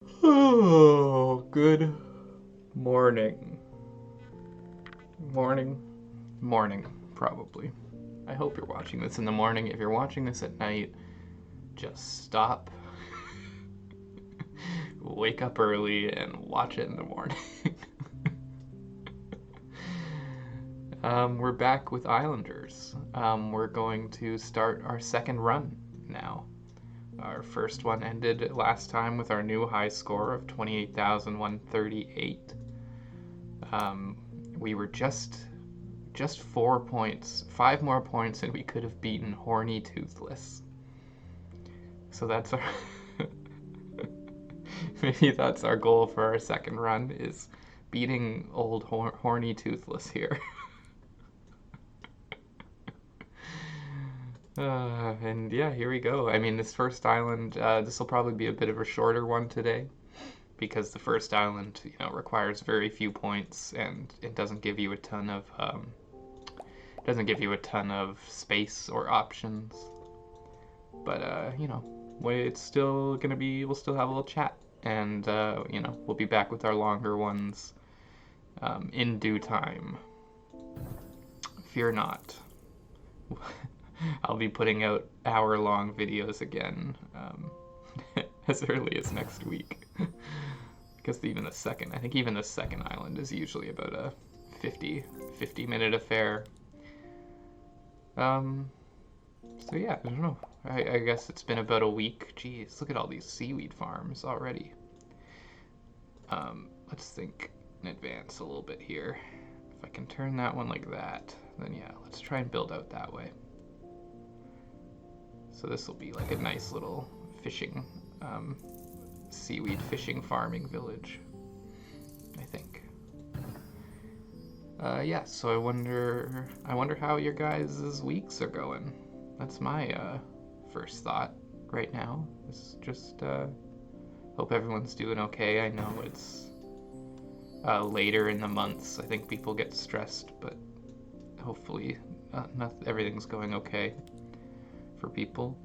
Oh, good morning. Morning. Morning, probably. I hope you're watching this in the morning. If you're watching this at night, just stop, wake up early, and watch it in the morning. We're back with Islanders. We're going to start our second run now. Our first one ended last time with our new high score of 28,138. We were just 4 points, 5 more points, and we could have beaten Horny Toothless. So that's our maybe that's our goal for our second run, is beating old Horny Toothless here. And yeah, here we go. I mean, this first island, this will probably be a bit of a shorter one today, because the first island, requires very few points, and it doesn't give you a ton of space or options. But it's still gonna be. We'll still have a little chat, and we'll be back with our longer ones in due time. Fear not. I'll be putting out hour-long videos again as early as next week. Because even the second island is usually about a 50-minute affair. So yeah, I don't know. I guess it's been about a week. Jeez, look at all these seaweed farms already. Let's think in advance a little bit here. If I can turn that one like that, then yeah, let's try and build out that way. So this will be like a nice little fishing, seaweed fishing farming village, I think. Yeah, so I wonder how your guys' weeks are going. That's my first thought right now. Is just hope everyone's doing okay. I know it's later in the months. I think people get stressed, but hopefully everything's going okay for people.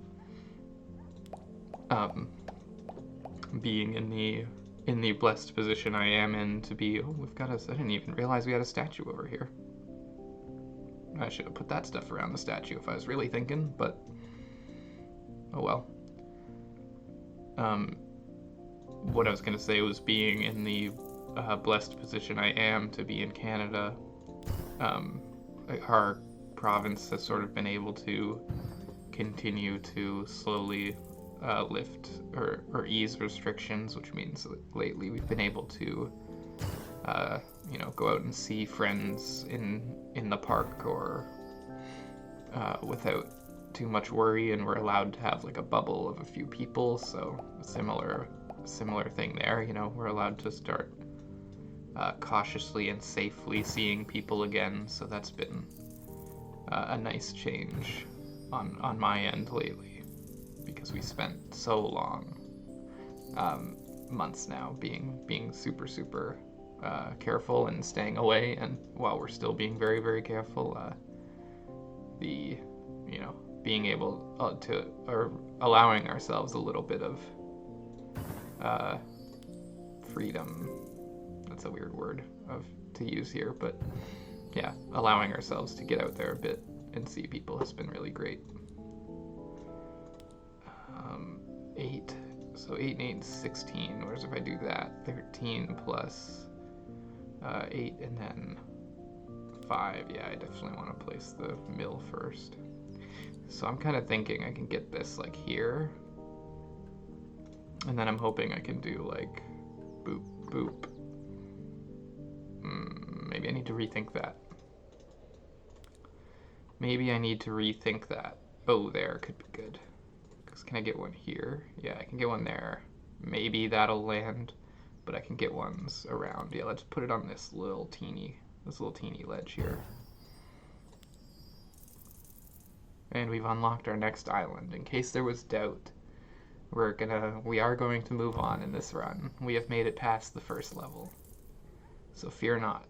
Being in the blessed position I am in to be. Oh, I didn't even realize we had a statue over here. I should have put that stuff around the statue if I was really thinking, but oh well. What I was gonna say was being in the blessed position I am to be in Canada. Our province has sort of been able to continue to slowly lift or ease restrictions, which means that lately we've been able to go out and see friends in the park or without too much worry, and we're allowed to have like a bubble of a few people. So a similar thing there. We're allowed to start cautiously and safely seeing people again. So that's been a nice change on my end lately, because we spent so long, months now, being super careful and staying away, and while we're still being very, very careful, being able to, or allowing ourselves a little bit of freedom. That's a weird word to use here, but yeah, allowing ourselves to get out there a bit and see people has been really great. 8. So 8 and 8 is 16. Whereas if I do that, 13 plus 8 and then 5. Yeah, I definitely want to place the mill first. So I'm kind of thinking I can get this like here. And then I'm hoping I can do like boop, boop. Maybe I need to rethink that. Oh, there could be good. Can I get one here? Yeah, I can get one there. Maybe that'll land, but I can get ones around. Yeah, let's put it on this little teeny ledge here. And we've unlocked our next island. In case there was doubt, we are going to move on in this run. We have made it past the first level, so fear not.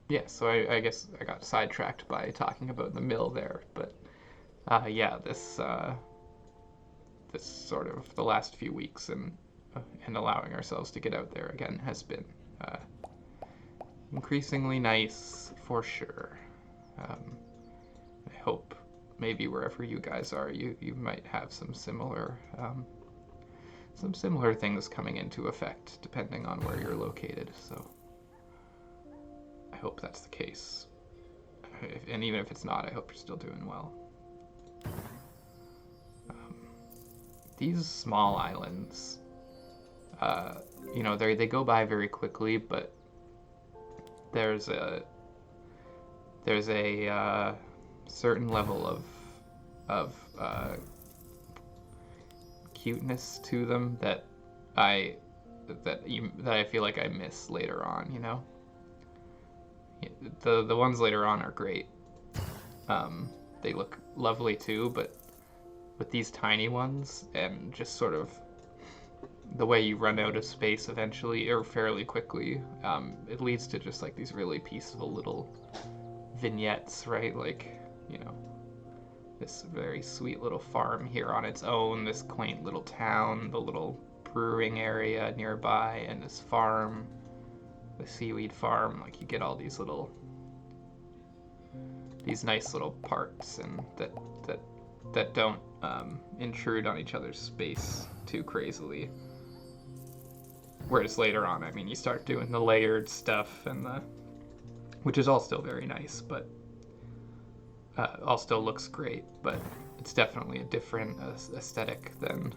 Yeah, so I guess I got sidetracked by talking about the mill there, but yeah, this this sort of the last few weeks and allowing ourselves to get out there again has been increasingly nice for sure. I hope maybe wherever you guys are, you might have some similar things coming into effect depending on where you're located. So I hope that's the case. And even if it's not, I hope you're still doing well. These small islands, they go by very quickly, but there's a certain level of cuteness to them that I feel like I miss later on. The ones later on are great. They look lovely too, but with these tiny ones and just sort of the way you run out of space eventually or fairly quickly, it leads to just like these really peaceful little vignettes, right? Like, this very sweet little farm here on its own, this quaint little town, the little brewing area nearby, and this farm, the seaweed farm. Like, you get all these nice little parts and that don't intrude on each other's space too crazily. Whereas later on, I mean, you start doing the layered stuff which is all still very nice, but all still looks great, but it's definitely a different aesthetic than...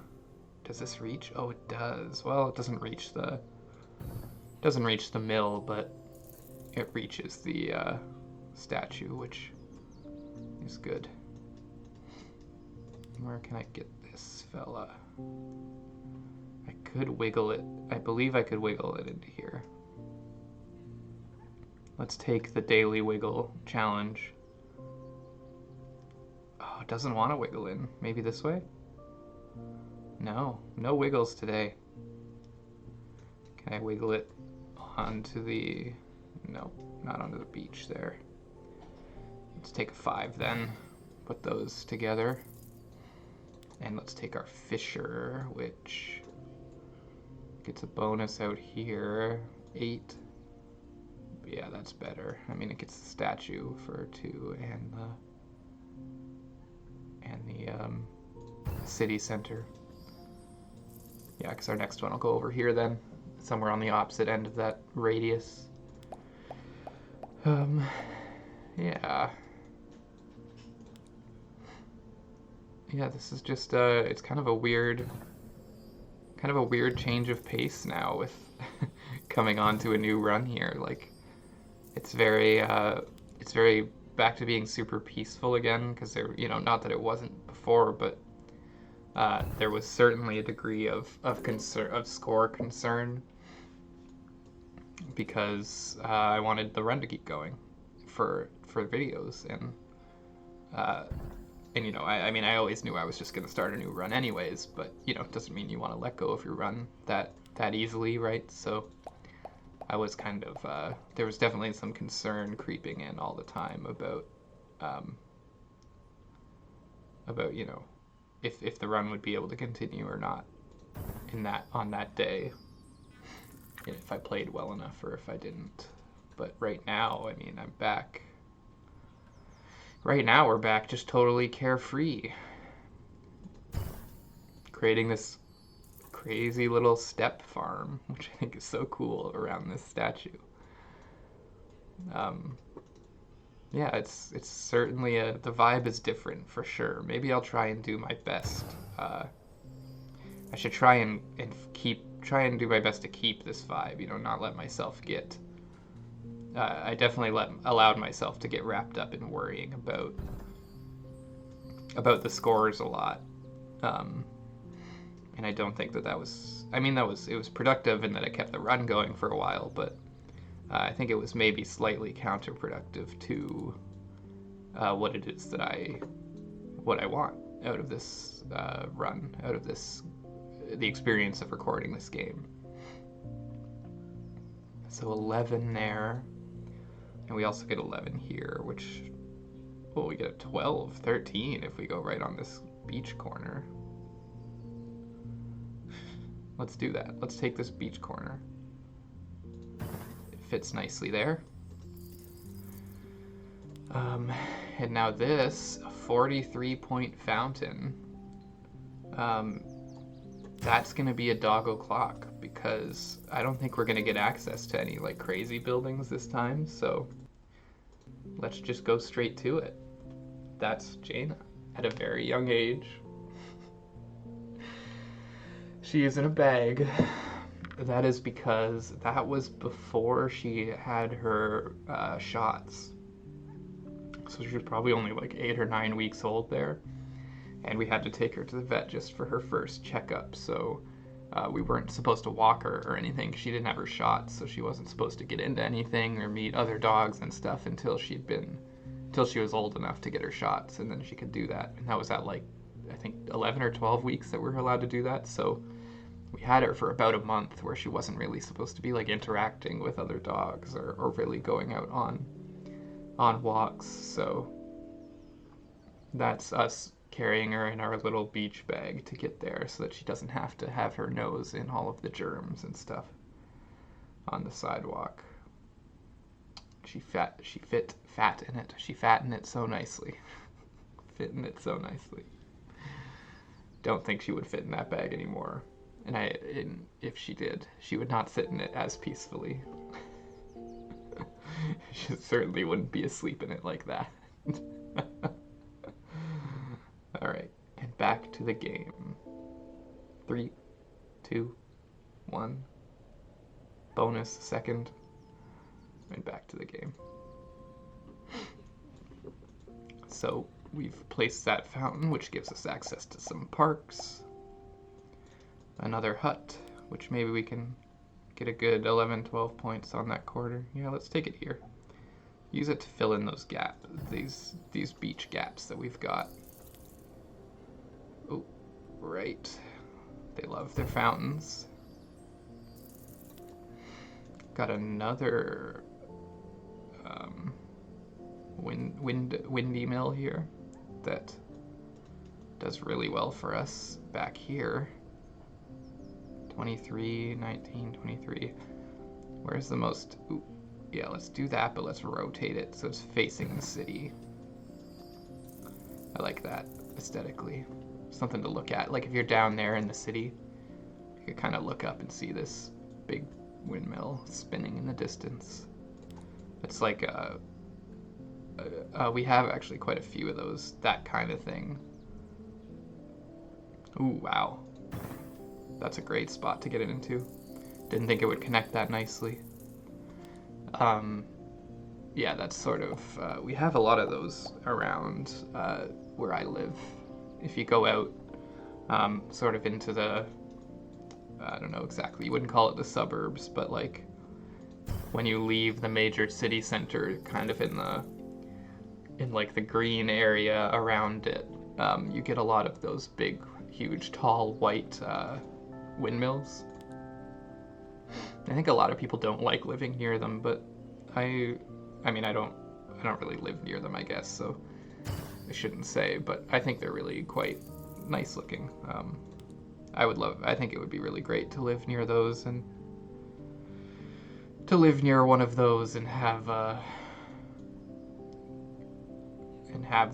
Does this reach? Oh, it does. Well, it doesn't reach the mill, but it reaches the statue, which is good. Where can I get this fella? I could wiggle it. I believe I could wiggle it into here. Let's take the daily wiggle challenge. Oh, it doesn't want to wiggle in. Maybe this way? No wiggles today. Can I wiggle it onto the... No, not onto the beach there. Let's take a 5 then. Put those together. And let's take our fisher, which gets a bonus out here. 8. Yeah, that's better. I mean, it gets the statue for 2 and the city center. Yeah, because our next one will go over here then, somewhere on the opposite end of that radius. Yeah. Yeah, this is just it's kind of a weird change of pace now with coming on to a new run here. Like, it's very back to being super peaceful again, because there, not that it wasn't before, but there was certainly a degree of score concern, because I wanted the run to keep going for videos, and I mean, I always knew I was just going to start a new run anyways, but it doesn't mean you want to let go of your run that easily, right? So I was kind of there was definitely some concern creeping in all the time about if the run would be able to continue or not on that day, if I played well enough or if I didn't. But right now, I mean, I'm back. Right now, we're back just totally carefree, creating this crazy little step farm, which I think is so cool around this statue. Yeah, it's certainly the vibe is different for sure. Maybe I'll try and do my best. I should try and do my best to keep this vibe. Not let myself get. I definitely allowed myself to get wrapped up in worrying about the scores a lot, and I don't think that was. I mean, it was productive in that it kept the run going for a while, but I think it was maybe slightly counterproductive to what it is what I want out of this run, out of the experience of recording this game. So 11 there. And we also get 11 here, which, we get a 12, 13 if we go right on this beach corner. Let's do that. Let's take this beach corner. It fits nicely there. And now this 43-point fountain. That's going to be a doggo clock because I don't think we're going to get access to any like crazy buildings this time. So let's just go straight to it. That's Jaina at a very young age. She is in a bag. That is because that was before she had her shots. So she was probably only like 8 or 9 weeks old there. And we had to take her to the vet just for her first checkup. So we weren't supposed to walk her or anything. She didn't have her shots, so she wasn't supposed to get into anything or meet other dogs and stuff until she was old enough to get her shots, and then she could do that. And that was at like, I think 11 or 12 weeks that we were allowed to do that. So we had her for about a month where she wasn't really supposed to be like interacting with other dogs or really going out on walks. So that's us carrying her in our little beach bag to get there so that she doesn't have to have her nose in all of the germs and stuff on the sidewalk. She fattened it so nicely. Fitting it so nicely. Don't think she would fit in that bag anymore. And if she did, she would not sit in it as peacefully. She certainly wouldn't be asleep in it like that. Alright, and back to the game. 3, 2, 1. Bonus second. And back to the game. So we've placed that fountain, which gives us access to some parks. Another hut, which maybe we can get a good 11, 12 points on that quarter. Yeah, let's take it here. Use it to fill in those gaps, these beach gaps that we've got. Oh, right. They love their fountains. Got another windy mill here that does really well for us back here. 23, 19, 23. Where's the most... Ooh, yeah, let's do that, but let's rotate it so it's facing the city. I like that aesthetically. Something to look at. Like if you're down there in the city, you can kind of look up and see this big windmill spinning in the distance. It's like we have actually quite a few of those, that kind of thing. Ooh, wow. That's a great spot to get it into. Didn't think it would connect that nicely. Yeah, that's sort of, we have a lot of those around where I live. If you go out sort of into the, I don't know exactly, you wouldn't call it the suburbs, but like when you leave the major city center, kind of in like the green area around it, you get a lot of those big, huge, tall, white windmills. I think a lot of people don't like living near them, but I mean, I don't really live near them, I guess, so I shouldn't say, but I think they're really quite nice looking. I think it would be really great to live near those and to live near one of those and have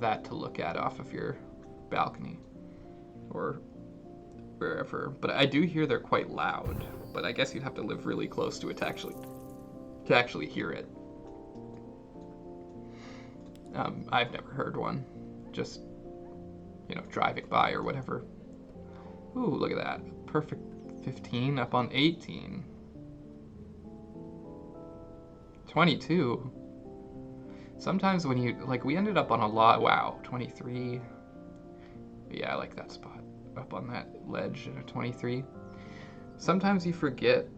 that to look at off of your balcony or wherever. But I do hear they're quite loud, but I guess you'd have to live really close to it to actually hear it. I've never heard one, just, driving by or whatever. Ooh, look at that. Perfect 15 up on 18. 22. Sometimes when we ended up on a lot, wow, 23. Yeah, I like that spot, up on that ledge at a 23. Sometimes you forget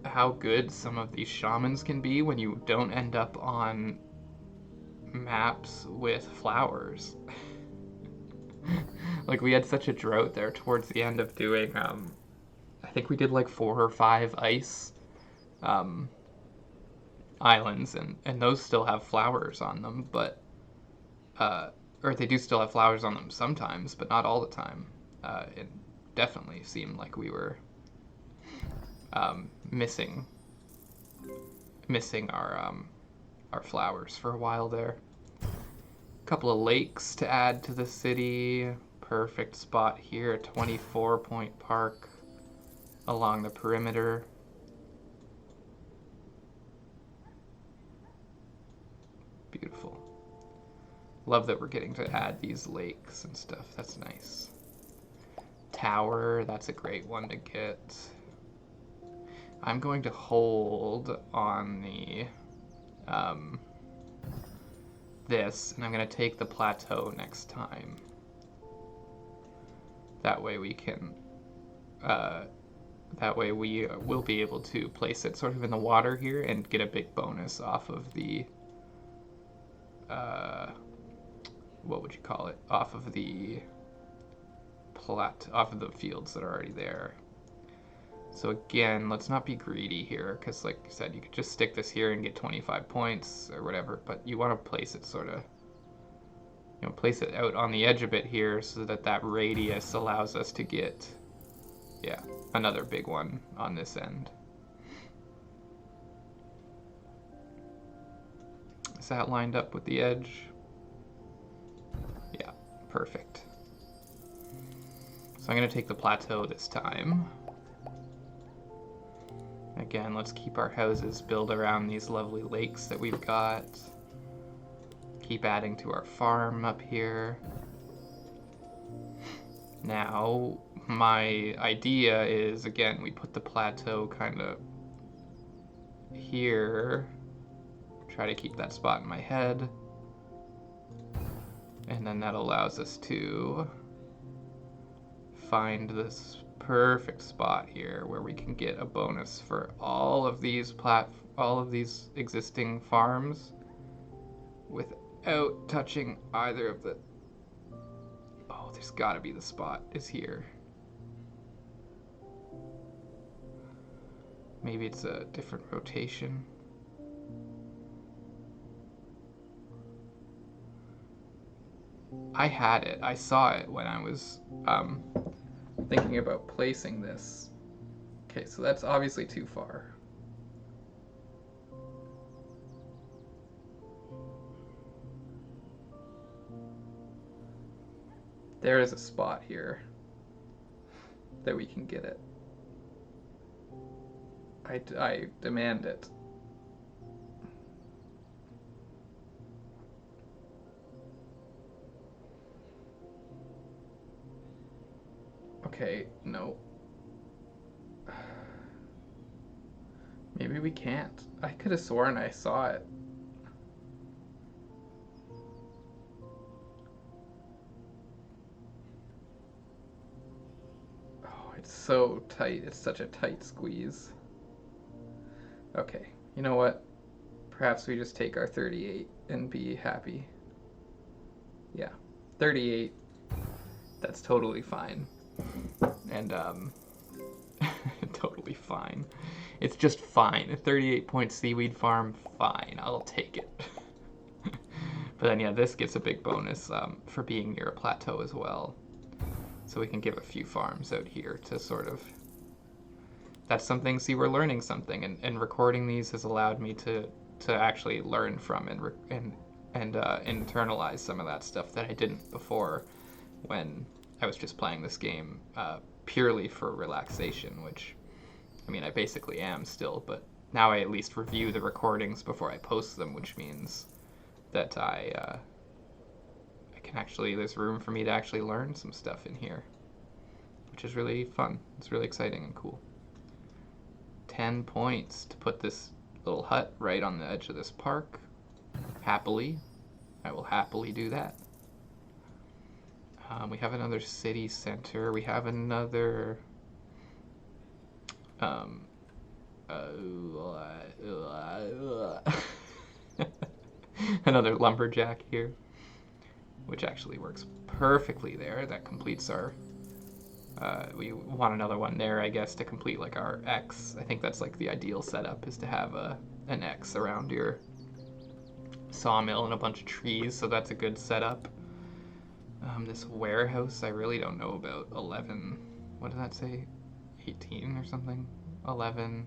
how good some of these shamans can be when you don't end up on maps with flowers. Like, we had such a drought there towards the end of doing, I think we did like 4 or 5 ice islands, and those still have flowers on them, but, or they do still have flowers on them sometimes, but not all the time. It definitely seemed like we were missing our flowers for a while there. A couple of lakes to add to the city. Perfect spot here, a 24-point park along the perimeter. Beautiful. Love that we're getting to add these lakes and stuff. That's nice. Tower, that's a great one to get. I'm going to hold on the this, and I'm going to take the plateau next time. That way we can that way we will be able to place it sort of in the water here and get a big bonus off of the what would you call it? Off of the fields that are already there. So again, let's not be greedy here, because like I said, you could just stick this here and get 25 points or whatever, but you want to place it sort of, place it out on the edge a bit here so that that radius allows us to get, yeah, another big one on this end. Is that lined up with the edge? Yeah, perfect. So I'm going to take the plateau this time. Again, let's keep our houses built around these lovely lakes that we've got. Keep adding to our farm up here. Now, my idea is, again, we put the plateau kind of here. Try to keep that spot in my head. And then that allows us to find this perfect spot here where we can get a bonus for all of these existing farms without touching either of the... Oh, there's got to be the spot is here. Maybe it's a different rotation. I had it. I saw it when I was thinking about placing this. Okay, so that's obviously too far. There is a spot here that we can get it. I demand it. Okay, no. Maybe we can't. I could have sworn I saw it. Oh, it's so tight. It's such a tight squeeze. Okay, you know what? Perhaps we just take our 38 and be happy. Yeah, 38. That's totally fine. And totally fine. It's just fine. A 38-point seaweed farm, fine. I'll take it. But then yeah, this gets a big bonus for being near a plateau as well. So we can give a few farms out here to sort of... That's something, see, we're learning something, and recording these has allowed me to actually learn from and internalize some of that stuff that I didn't before when I was just playing this game purely for relaxation, which, I mean, I basically am still, but now I at least review the recordings before I post them, which means that I can actually, there's room for me to actually learn some stuff in here, which is really fun. It's really exciting and cool. 10 points to put this little hut right on the edge of this park. Happily. I will happily do that. We have another city center. We have another... another lumberjack here, which actually works perfectly there. That completes our... we want another one there, I guess, to complete like our X. I think that's like the ideal setup, is to have an X around your sawmill and a bunch of trees, so that's a good setup. This warehouse, I really don't know about 11. What did that say? 18 or something? 11.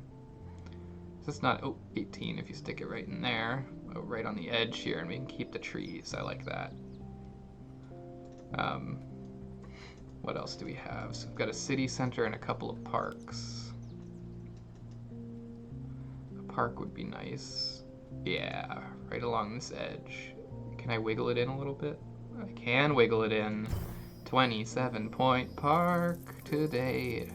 This is not, 18 if you stick it right in there. Oh, right on the edge here, and we can keep the trees. I like that. What else do we have? So we've got a city center and a couple of parks. A park would be nice. Yeah, right along this edge. Can I wiggle it in a little bit? I can wiggle it in. 27-point park today.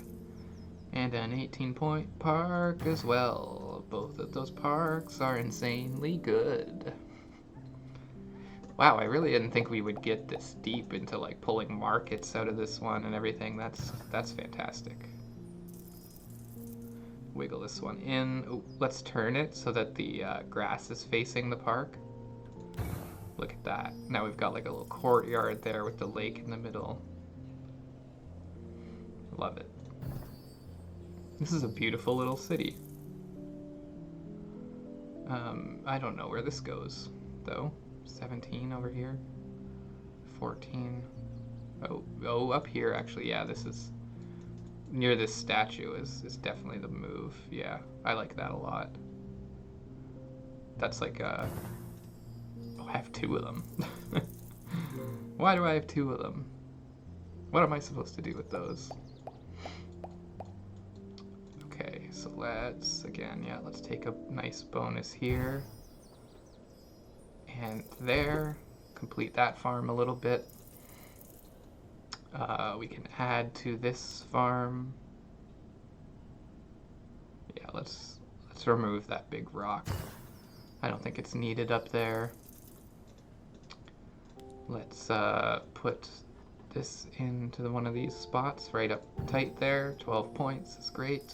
And an 18-point park as well. Both of those parks are insanely good. Wow, I really didn't think we would get this deep into like pulling markets out of this one and everything. That's fantastic. Wiggle this one in. Ooh, let's turn it so that the grass is facing the park. Look at that. Now we've got like a little courtyard there with the lake in the middle. Love it. This is a beautiful little city. I don't know where this goes, though. 17 over here. 14. Oh, up here, actually. Yeah, this is... Near this statue is definitely the move. Yeah, I like that a lot. That's like a... Oh, I have 2 of them. Why do I have 2 of them? What am I supposed to do with those? Okay, so let's take a nice bonus here. And there, complete that farm a little bit. We can add to this farm. Yeah, let's remove that big rock. I don't think it's needed up there. Let's put this into one of these spots right up tight there. 12 points is great.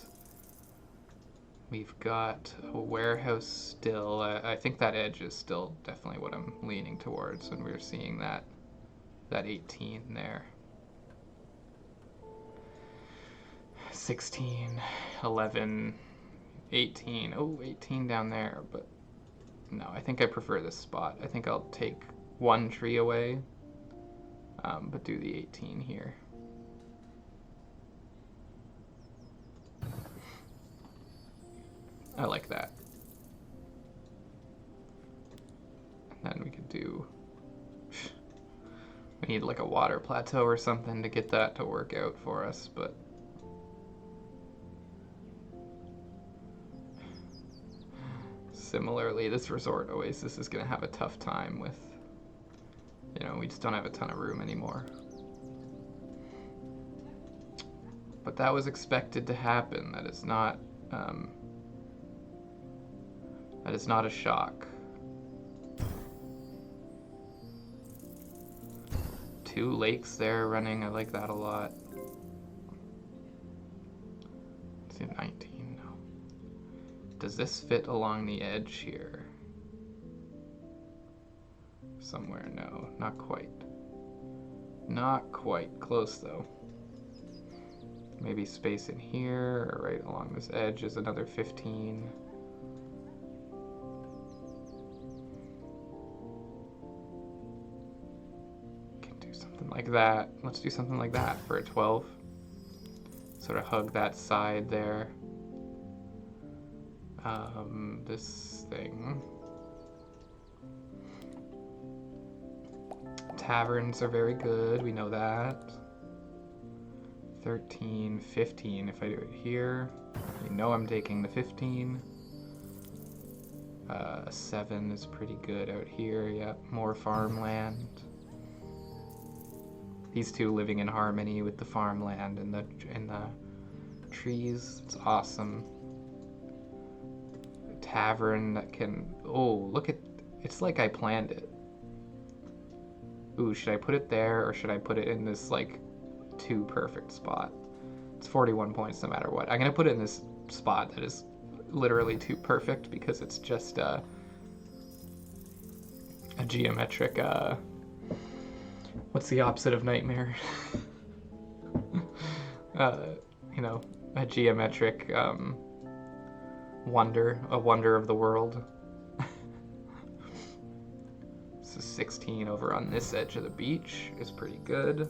We've got a warehouse still. I think that edge is still definitely what I'm leaning towards when we're seeing that 18 there. 16, 11, 18. Oh, 18 down there, but no, I think I prefer this spot. I think I'll take 1 tree away, but do the 18 here. I like that. And then we could do... We need like a water plateau or something to get that to work out for us, but... Similarly, this resort oasis is going to have a tough time with... You know, we just don't have a ton of room anymore. But that was expected to happen. That is not... That is not a shock. 2 lakes there running, I like that a lot. Let's do 19 now. Does this fit along the edge here? Somewhere, no, not quite. Not quite, close though. Maybe space in here, or right along this edge is another 15. Like that. Let's do something like that for a 12. Sort of hug that side there. This thing. Taverns are very good, we know that. 13, 15, if I do it here. You know I'm taking the 15. 7 is pretty good out here, yep. More farmland. These 2 living in harmony with the farmland and the trees. It's awesome. A tavern that can... Oh, look at... It's like I planned it. Ooh, should I put it there or should I put it in this, like, 2 perfect spot? It's 41 points no matter what. I'm going to put it in this spot that is literally 2 perfect because it's just a geometric... What's the opposite of nightmare? You know, a geometric wonder, a wonder of the world. This is 16 over on this edge of the beach is pretty good.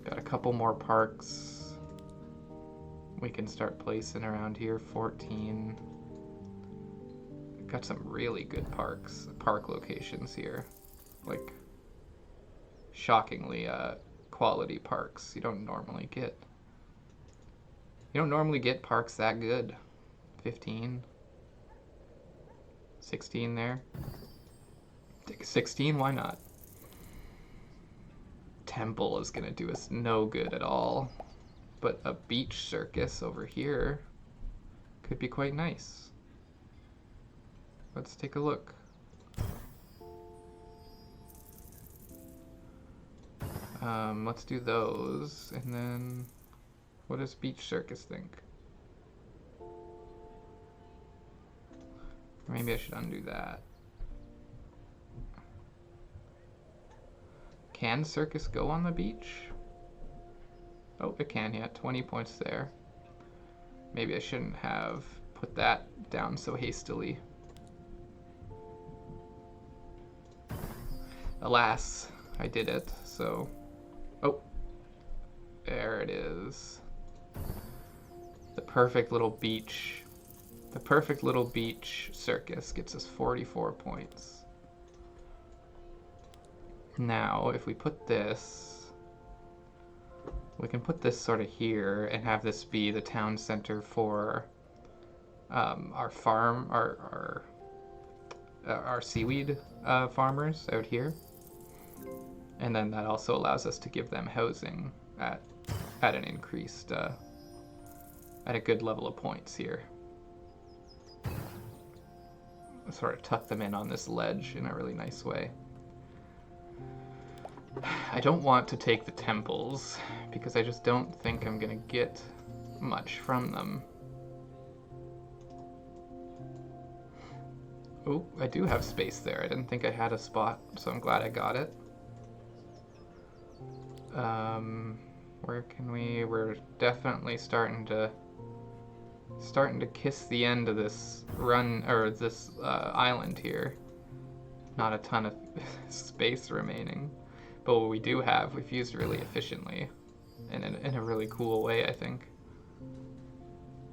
Got a couple more parks. we can start placing around here. 14. Got some really good park locations here. Like, shockingly quality parks. You don't normally get parks that good. 15. 16 there. Take a 16, why not? Temple is gonna do us no good at all. But a beach circus over here could be quite nice. Let's take a look. Let's do those, and then what does Beach Circus think? Maybe I should undo that. Can Circus go on the beach? Oh, it can, yeah, 20 points there. Maybe I shouldn't have put that down so hastily. Alas, I did it, so... Oh, there it is. The perfect little beach circus gets us 44 points. Now, if we put this, we can put this sort of here and have this be the town center for our farm, our seaweed farmers out here. And then that also allows us to give them housing at an increased, at a good level of points here. Sort of tuck them in on this ledge in a really nice way. I don't want to take the temples because I just don't think I'm gonna get much from them. Oh, I do have space there. I didn't think I had a spot, so I'm glad I got it. Where can we? We're definitely starting to kiss the end of this run, or this island here. Not a ton of space remaining, but what we do have, we've used really efficiently, and in a really cool way, I think.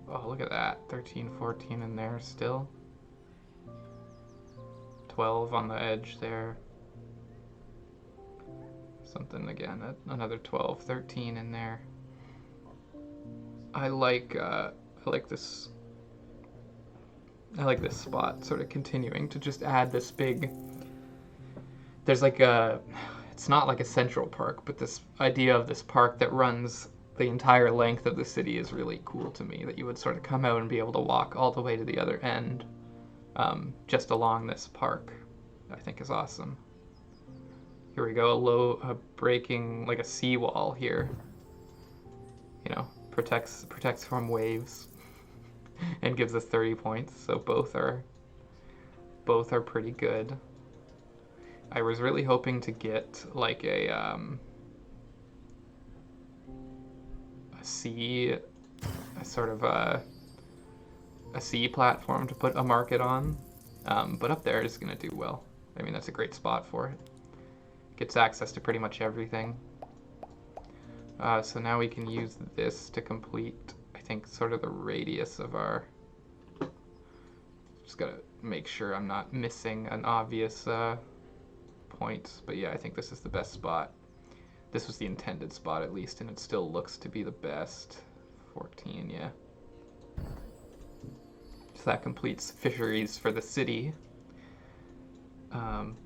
Oh, look at that, 13, 14 in there still. 12 on the edge there. Something again, another 12, 13 in there. I like this spot, sort of continuing to just add this big, there's like it's not like a central park, but this idea of this park that runs the entire length of the city is really cool to me, that you would sort of come out and be able to walk all the way to the other end, just along this park, I think is awesome. Here we go, a breaking, like a seawall here. You know, protects from waves and gives us 30 points, so both are pretty good. I was really hoping to get like a sea platform to put a market on, but up there is gonna do well. I mean, that's a great spot for it. Gets access to pretty much everything. So now we can use this to complete, I think, sort of the radius of our... Just gotta make sure I'm not missing an obvious point. But yeah, I think this is the best spot. This was the intended spot, at least, and it still looks to be the best. 14, yeah. So that completes fisheries for the city.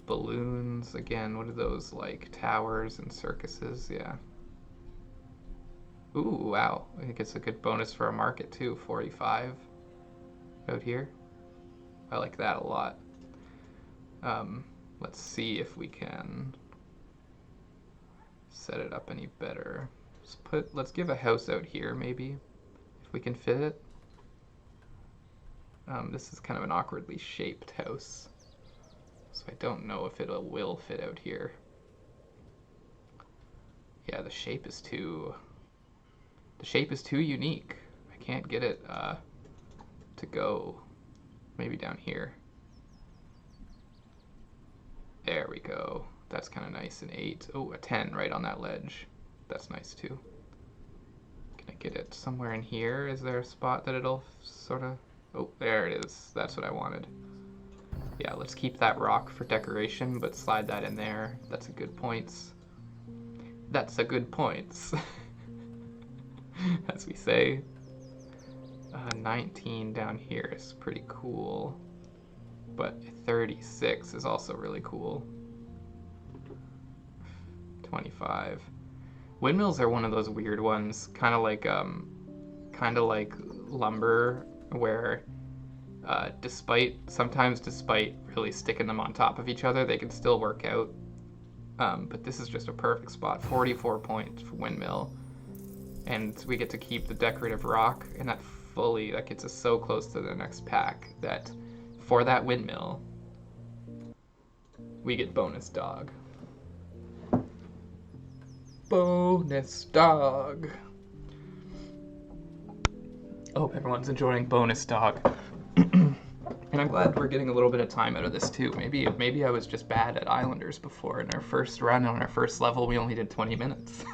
Balloons, again, what are those like? Towers and circuses, yeah. Ooh, wow. I think it's a good bonus for a market too, 45 out here. I like that a lot. Let's see if we can set it up any better. Let's give a house out here maybe, if we can fit it. This is kind of an awkwardly shaped house, so I don't know if it will fit out here. Yeah, the shape is too unique. I can't get it to go. Maybe down here. There we go. That's kind of nice. An 8. Oh, a 10 right on that ledge. That's nice too. Can I get it? it somewhere in here? Is there a spot that it'll sort of... Oh, there it is. That's what I wanted. Yeah, let's keep that rock for decoration, but slide that in there. That's a good points. That's a good points. As we say. 19 down here is pretty cool. But 36 is also really cool. 25. Windmills are one of those weird ones, kind of like lumber, where sometimes despite really sticking them on top of each other, they can still work out. But this is just a perfect spot. 44 points for windmill, and we get to keep the decorative rock, and that gets us so close to the next pack that for that windmill we get bonus dog. Bonus dog. I hope everyone's enjoying bonus dog. And I'm glad we're getting a little bit of time out of this too. Maybe I was just bad at Islanders before. In our first run on our first level, we only did 20 minutes.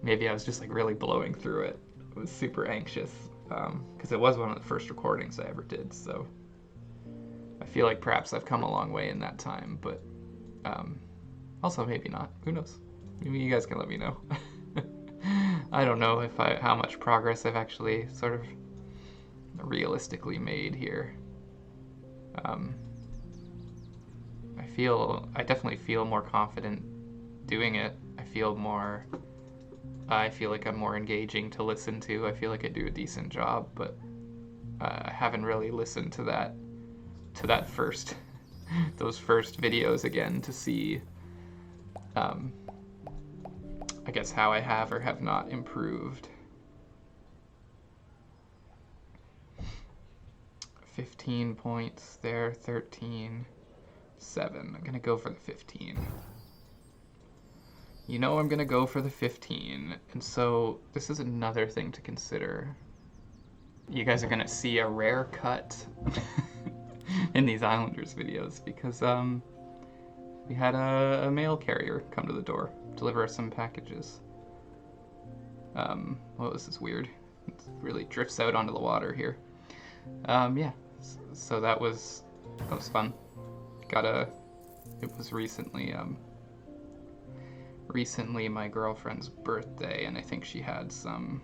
Maybe I was just like really blowing through it. I was super anxious because it was one of the first recordings I ever did. So I feel like perhaps I've come a long way in that time, but also maybe not. Who knows? Maybe you guys can let me know. I don't know how much progress I've actually sort of realistically made here. I definitely feel more confident doing it. I feel like I'm more engaging to listen to. I feel like I do a decent job, but I haven't really listened to that first those first videos again to see I guess how I have or have not improved. 15 points there, 13, 7. I'm gonna go for the 15. You know I'm gonna go for the 15, and so this is another thing to consider. You guys are gonna see a rare cut in these Islanders videos because we had a mail carrier come to the door, deliver us some packages. Well, this is weird. It really drifts out onto the water here. Yeah, so that was fun. It was recently my girlfriend's birthday, and I think she had some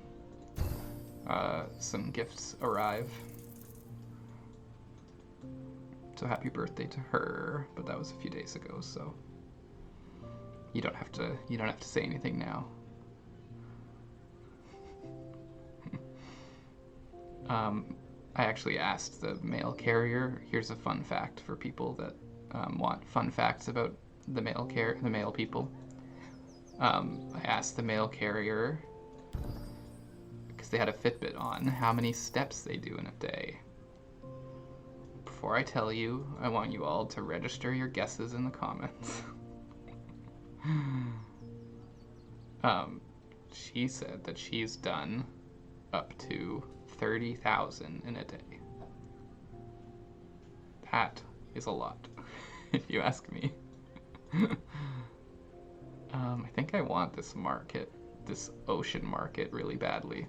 gifts arrive. So happy birthday to her, but that was a few days ago, so you don't have to say anything now. I actually asked the mail carrier. Here's a fun fact for people that want fun facts about the mail people. I asked the mail carrier, because they had a Fitbit on, how many steps they do in a day. Before I tell you, I want you all to register your guesses in the comments. She said that she's done up to 30,000 in a day. That is a lot, if you ask me. I think I want this ocean market really badly.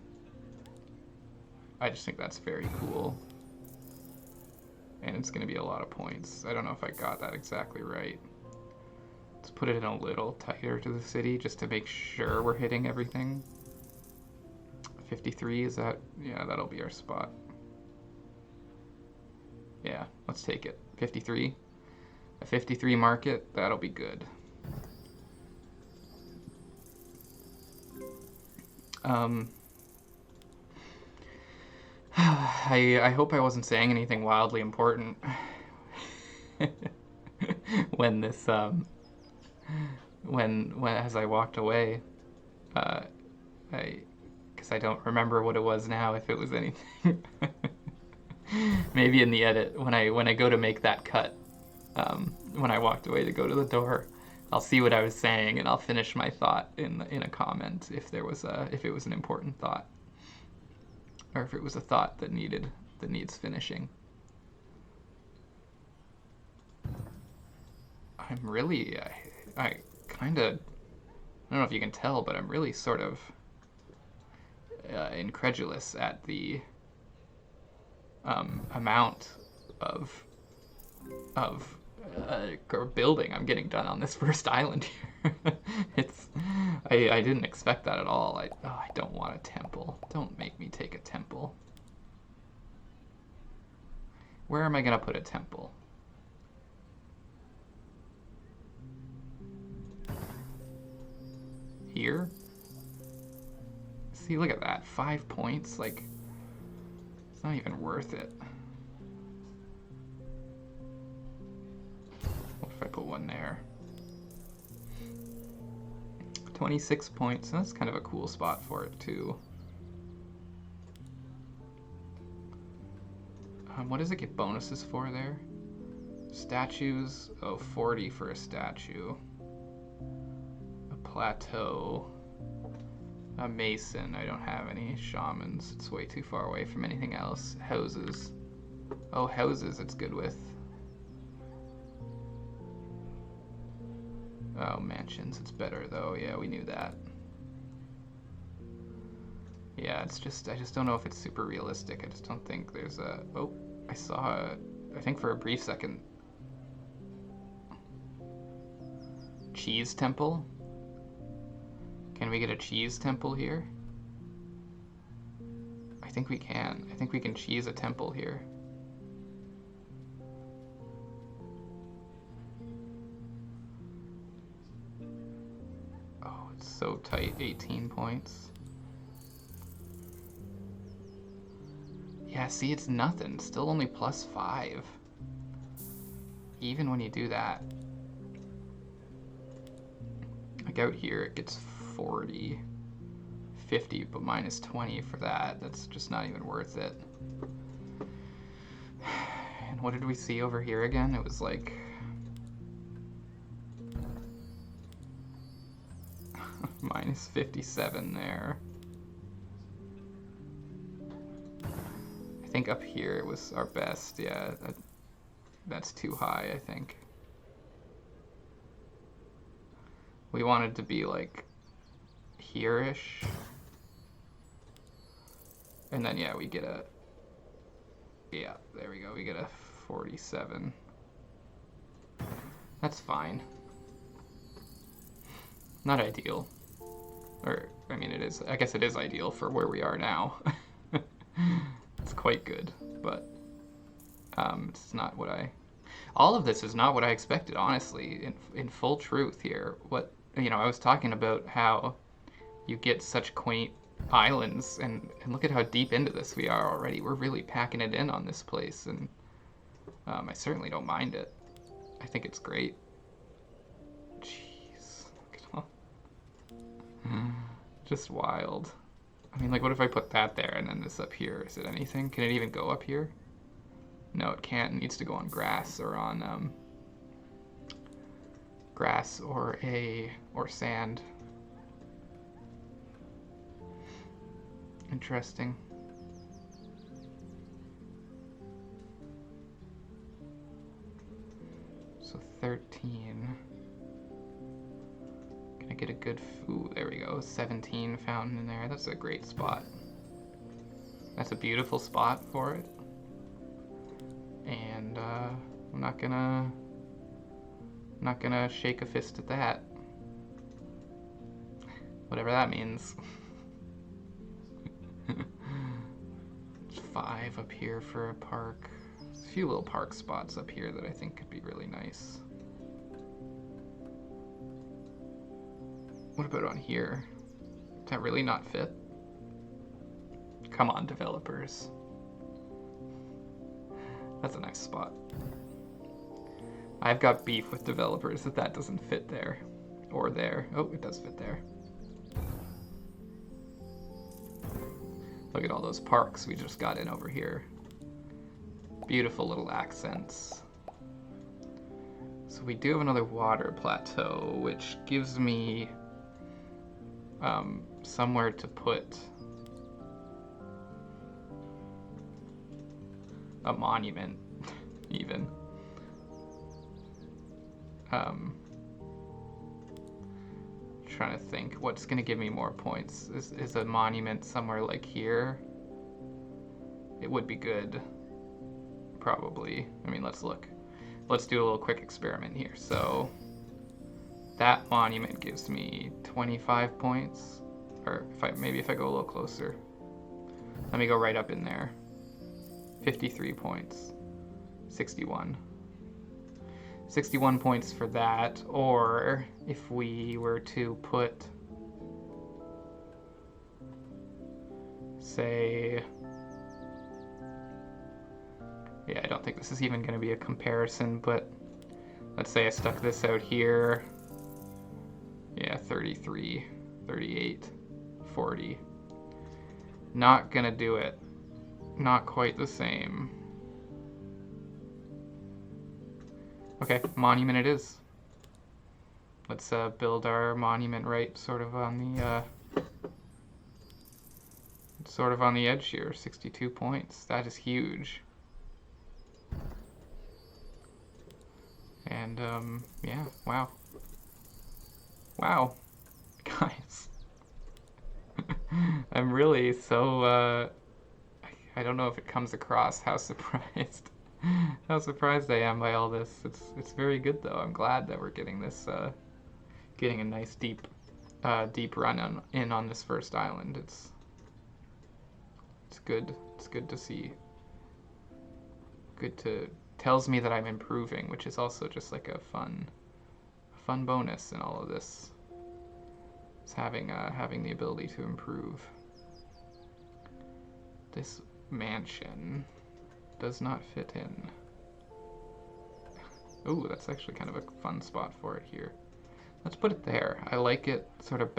I just think that's very cool. And it's going to be a lot of points. I don't know if I got that exactly right. Let's put it in a little tighter to the city just to make sure we're hitting everything. 53, is that? Yeah, that'll be our spot. Yeah, let's take it. 53. A 53 market, that'll be good. I hope I wasn't saying anything wildly important when this when as I walked away, because I don't remember what it was now, if it was anything. Maybe in the edit when I go to make that cut, when I walked away to go to the door, I'll see what I was saying and I'll finish my thought in a comment if it was an important thought, or if it was a thought that needs finishing. I'm really I don't know if you can tell, but I'm really sort of incredulous at the amount of building I'm getting done on this first island here. I didn't expect that at all. I don't want a temple. Don't make me take a temple. Where am I gonna put a temple? Here? See, look at that. 5 points. Like, it's not even worth it. What if I put one there? 26 points. That's kind of a cool spot for it, too. What does it get bonuses for there? Statues. Oh, 40 for a statue. A plateau. A mason. I don't have any shamans. It's way too far away from anything else. Houses. Oh, houses it's good with. Oh, mansions. It's better though. Yeah, we knew that. Yeah, it's just, I just don't know if it's super realistic. I just don't think there's a... Oh, I saw a... I think for a brief second... Cheese temple? Can we get a cheese temple here? I think we can. I think we can cheese a temple here. Oh, it's so tight. 18 points. Yeah, see, it's nothing. Still only +5. Even when you do that. Like out here, it gets 40, 50, but -20 for that. That's just not even worth it. And what did we see over here again? It was like... -57 there. I think up here it was our best. Yeah, that's too high, I think. We wanted to be like here-ish. And then yeah, we get a... Yeah, there we go. We get a 47. That's fine. Not ideal. Or, I mean, it is... I guess it is ideal for where we are now. It's quite good, but it's not what I... All of this is not what I expected, honestly, in full truth here. What, you know, I was talking about how you get such quaint islands, and look at how deep into this we are already. We're really packing it in on this place, and I certainly don't mind it. I think it's great. Jeez. Look at all... Just wild. I mean, like, what if I put that there and then this up here? Is it anything? Can it even go up here? No, it can't. It needs to go on grass or on grass or sand. Interesting. So 13. Can I get a good food? There we go. 17 fountain in there. That's a great spot. That's a beautiful spot for it. And I'm not gonna shake a fist at that. Whatever that means. 5 up here for a park. There's a few little park spots up here that I think could be really nice. What about on here? Does that really not fit? Come on, developers. That's a nice spot. I've got beef with developers that doesn't fit there. Or there. Oh, it does fit there. Look at all those parks we just got in over here. Beautiful little accents. So we do have another water plateau, which gives me somewhere to put a monument, even. trying to think. What's going to give me more points? Is a monument somewhere like here? It would be good. Probably. I mean, let's look. Let's do a little quick experiment here. So that monument gives me 25 points. Or maybe if I go a little closer. Let me go right up in there. 53 points. 61. 61 points for that, or if we were to put, say, yeah, I don't think this is even going to be a comparison, but let's say I stuck this out here. Yeah, 33, 38, 40. Not going to do it. Not quite the same. Okay, monument it is. Let's build our monument right sort of on the edge here. 62 points. That is huge. And yeah, wow. Wow. Guys. I'm really so I don't know if it comes across how surprised I am by all this. It's very good though. I'm glad that we're getting this, getting a nice deep run in on this first island. It's good. It's good to see. Tells me that I'm improving, which is also just like a fun bonus in all of this. It's having the ability to improve. This mansion does not fit in. Ooh, that's actually kind of a fun spot for it here. Let's put it there. I like it sort of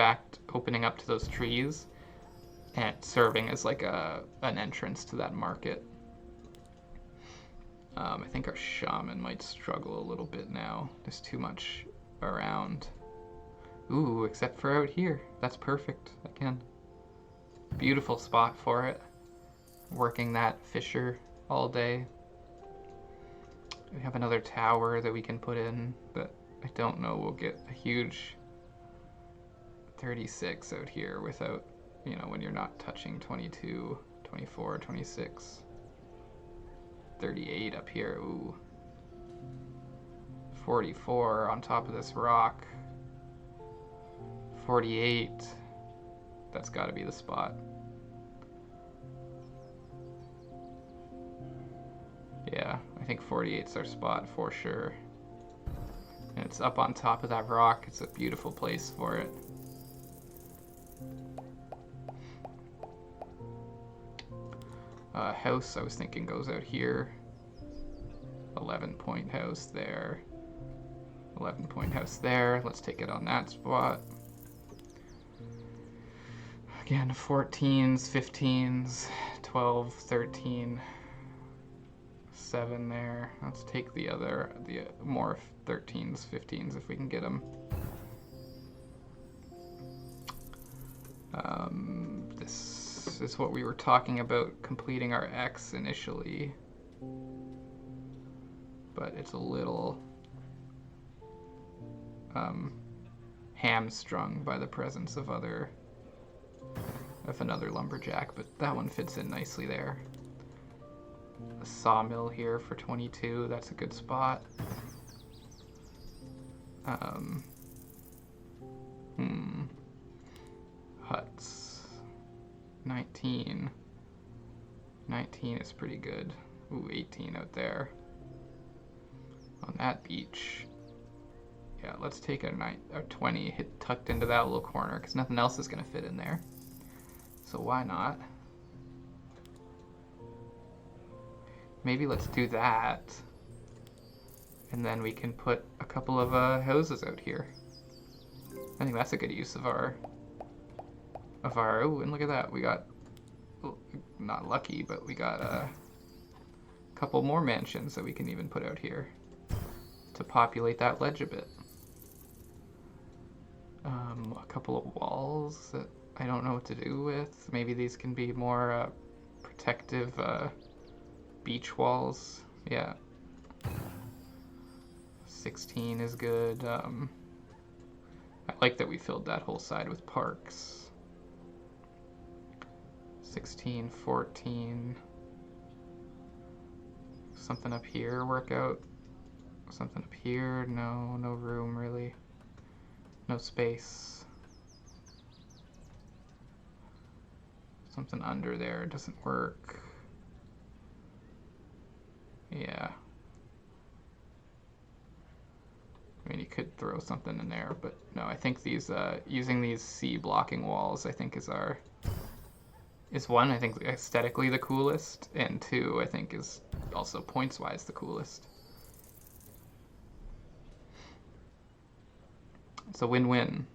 opening up to those trees and serving as like an entrance to that market. I think our shaman might struggle a little bit now. There's too much around. Ooh, except for out here. That's perfect. Again, beautiful spot for it. Working that fissure all day. We have another tower that we can put in, but I don't know we'll get a huge 36 out here without, you know, when you're not touching 22, 24, 26. 38 up here, ooh. 44 on top of this rock. 48. That's gotta be the spot. Yeah, I think 48's our spot for sure. And it's up on top of that rock. It's a beautiful place for it. House, I was thinking, goes out here. 11-point house there. 11-point house there. Let's take it on that spot. Again, 14s, 15s, 12, 13. 7 there. Let's take the more 13s, 15s if we can get them. This is what we were talking about, completing our X initially, but it's a little hamstrung by the presence of another lumberjack, but that one fits in nicely there. A sawmill here for 22, that's a good spot. Huts. 19. 19 is pretty good. Ooh, 18 out there. On that beach. Yeah, let's take a 20 tucked into that little corner, because nothing else is going to fit in there. So why not? Maybe let's do that. And then we can put a couple of houses out here. I think that's a good use of our... Oh, and look at that. We got... Not lucky, but we got a couple more mansions that we can even put out here to populate that ledge a bit. A couple of walls that I don't know what to do with. Maybe these can be more protective beach walls. Yeah. 16 is good. I like that we filled that whole side with parks. 16, 14. Something up here work out? Something up here? No, no room really. No space. Something under there doesn't work. Yeah. I mean, you could throw something in there, but no, I think these, using these sea blocking walls, I think is one, I think aesthetically the coolest, and two, I think is also points-wise the coolest. It's a win-win.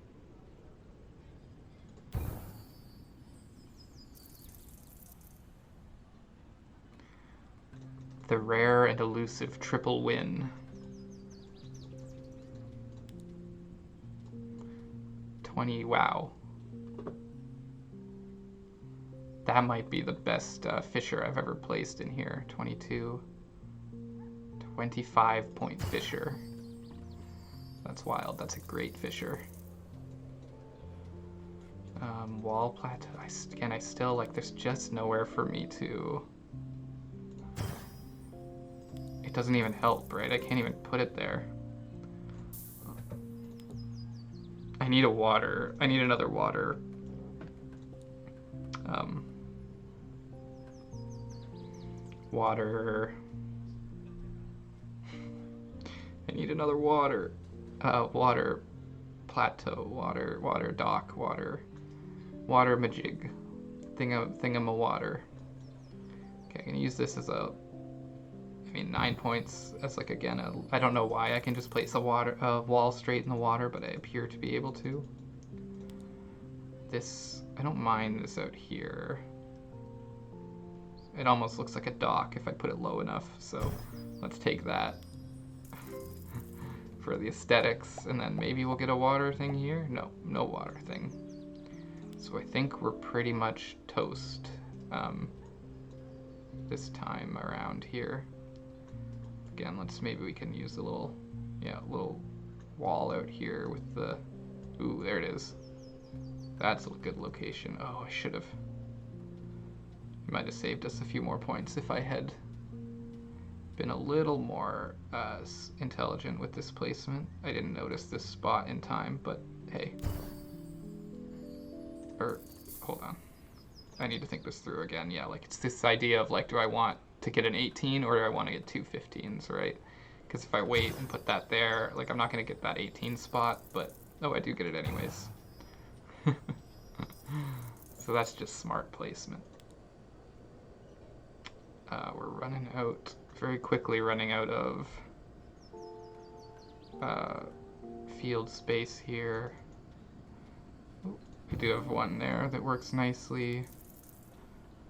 The rare and elusive triple win. 20, wow. That might be the best fisher I've ever placed in here. 22. 25-point fisher. That's wild. That's a great fisher. Wall plateau. Again, I still, like, there's just nowhere for me to... It doesn't even help, right? I can't even put it there. I need a water. I need another water. Water. I need another water. Water plateau. Water dock. Water majig. Thingamawater. Okay, I'm gonna use this as a. I mean, 9 points as, like, again, I don't know why I can just place a wall straight in the water, but I appear to be able to. This, I don't mind this out here. It almost looks like a dock if I put it low enough, so let's take that for the aesthetics, and then maybe we'll get a water thing here. No water thing. So I think we're pretty much toast this time around here. Again, maybe we can use a little wall out here with the, ooh, there it is. That's a good location. Oh, I should have. It might have saved us a few more points if I had been a little more intelligent with this placement. I didn't notice this spot in time, but hey. Hold on. I need to think this through again. Yeah, like, it's this idea of, like, do I want to get an 18 or do I want to get two 15s, right? Because if I wait and put that there, like, I'm not going to get that 18 spot, but oh, I do get it anyways. So that's just smart placement. We're running out, very quickly running out of field space here. Ooh, we do have one there that works nicely.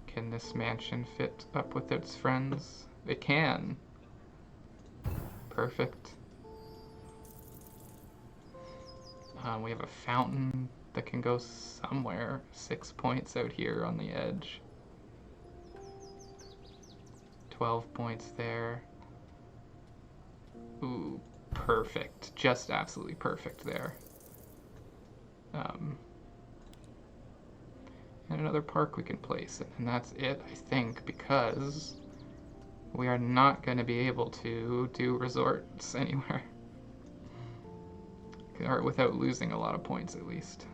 Can this mansion fit up with its friends? It can. Perfect. We have a fountain that can go somewhere. 6 points out here on the edge. 12 points there. Ooh, perfect. Just absolutely perfect there. And another park we can place, and that's it, I think, because we are not going to be able to do resorts anywhere. Or without losing a lot of points, at least.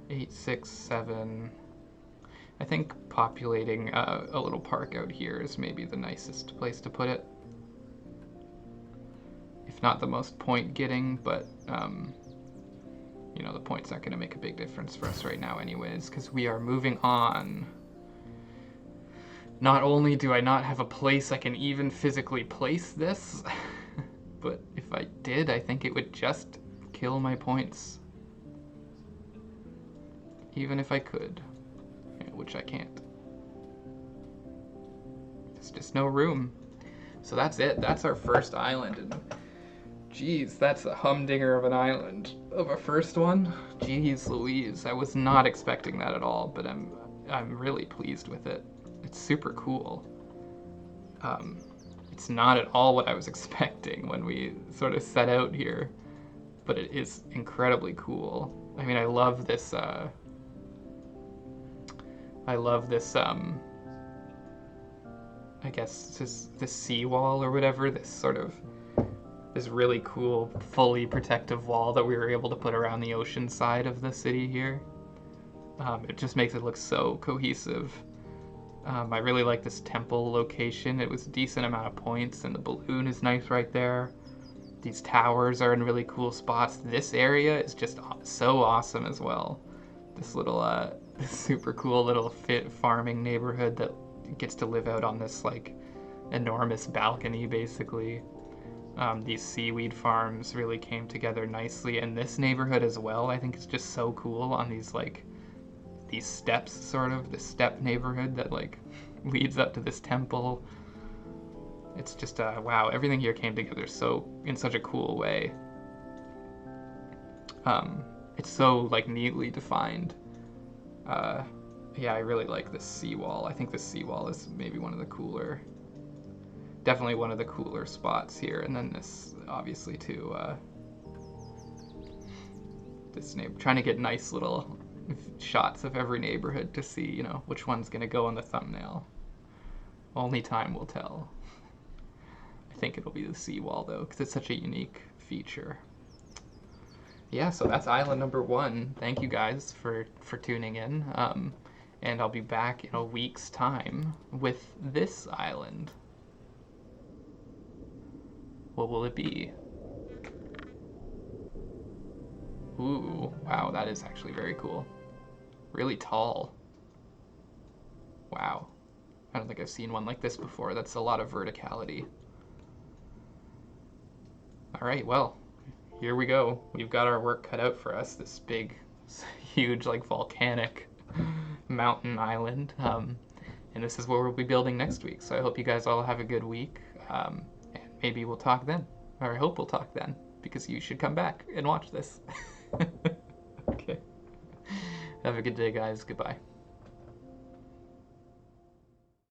8, 6, 7. I think populating a little park out here is maybe the nicest place to put it. If not the most point getting, but you know, the points aren't going to make a big difference for us right now anyways, because we are moving on. Not only do I not have a place I can even physically place this, but if I did, I think it would just kill my points. Even if I could, which I can't. There's just no room. So that's it. That's our first island. And geez, that's a humdinger of an island of a first one. Jeez Louise, I was not expecting that at all, but I'm really pleased with it. It's super cool. It's not at all what I was expecting when we sort of set out here, but it is incredibly cool. I mean, I love this, I guess this seawall or whatever, this really cool, fully protective wall that we were able to put around the ocean side of the city here. It just makes it look so cohesive. I really like this temple location. It was a decent amount of points, and the balloon is nice right there. These towers are in really cool spots. This area is just so awesome as well. This little, this super cool little farming neighborhood that gets to live out on this, like, enormous balcony, basically. These seaweed farms really came together nicely, and this neighborhood as well, I think it's just so cool on these, like, these steps, sort of, this step neighborhood that, like, leads up to this temple. It's just, wow, everything here came together in such a cool way. It's so, like, neatly defined. Yeah, I really like this seawall. I think this seawall is maybe definitely one of the cooler spots here. And then this, obviously, too, trying to get nice little shots of every neighborhood to see, you know, which one's going to go on the thumbnail. Only time will tell. I think it'll be the seawall, though, because it's such a unique feature. Yeah, so that's island number 1. Thank you guys for tuning in. And I'll be back in a week's time with this island. What will it be? Ooh, wow, that is actually very cool. Really tall. Wow. I don't think I've seen one like this before. That's a lot of verticality. Alright, well, here we go. We've got our work cut out for us. This big, huge, like, volcanic mountain island. And this is what we'll be building next week. So I hope you guys all have a good week. And maybe we'll talk then. Or I hope we'll talk then, because you should come back and watch this. Okay. Have a good day, guys. Goodbye.